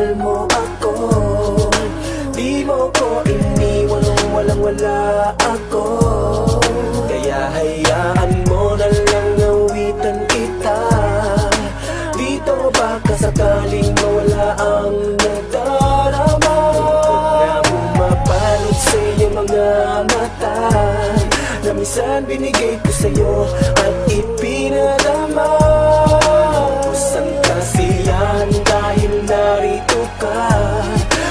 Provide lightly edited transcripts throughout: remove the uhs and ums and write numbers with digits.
mahal mo ako. Di mo ko iniwan nung walang-wala ako. Kaya hayaan mo na lang awitan kita. Dito baka sakaling mawala ang nadarama. Na bumapalot sa iyong mga mata, na minsan binigay ko sa'yo at ipinadama. Kusang kasiyahan dahil narito ka.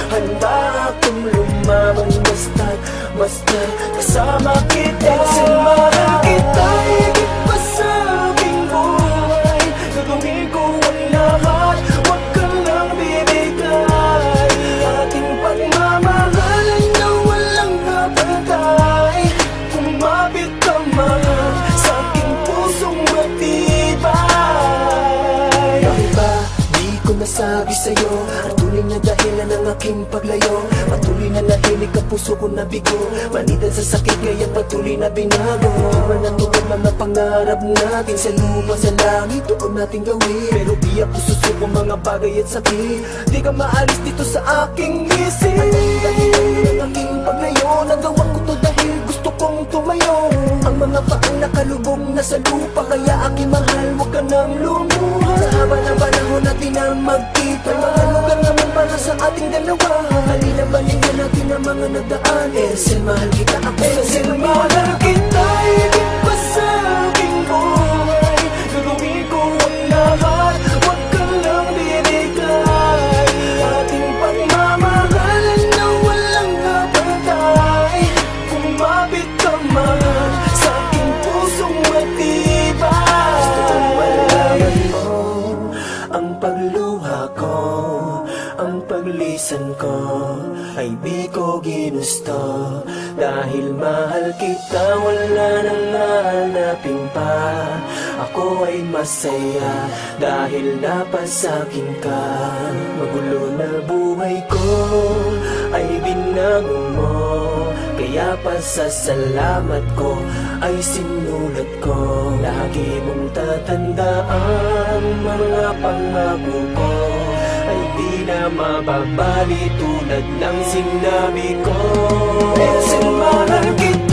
Handa akong lumaban basta kasama kita. Sinamahan kita, higit pa sa aking buhay. Gagawin ko ang lahat, huwag ka lang bibigay. Ating pagmamahalan na walang kapantay. Kumapit ka mahal sa aking pusong matibay. Bakit ba di ko nasabi sa'yo ang tunay na dahilan ng aking paglayo? Patuloy na nahilig ang puso ko na bigo, manidan sa sakit kaya patuloy na binago. Di man natupad mga pangarap natin sa lupa sa langit, doon natin gawin. Pero di ako susuko mga bagay at sakit. Di ka maalis dito sa aking isip. Anong dahilan ng aking paglayo? Nagawa ko to dahil gusto kong tumayo. Ang mga paang nakalubog na sa lupa, kaya aking mahal, huwag ka nang lumuha. Sa haba ng panahon natin na magkita, mga lugar naman para sa ating dalawa. Halina balikan natin ang mga nagdaan. Elsel, mahal kita ako. Elsel, mahal kita, higit pa sa aking buhay. Gagawin ko ang lahat, huwag ka lang binigay. Ating pagmamahalan na walang kapantay. Kumapit ka mahal sa aking pusong matibay. Gusto kong malaman mo ang pagluha ko, ang paglisan ko ay di ko ginusto. Dahil mahal kita, wala nang hahanapin pa. Ako ay masaya dahil napasakin ka. Magulo na buhay ko ay binago mo, kaya pasasalamat ko ay sinulat ko. Lagi mong tatandaan mga pangako ko ay di na mababali tulad ng sinabi ko. Minsan mahal kita.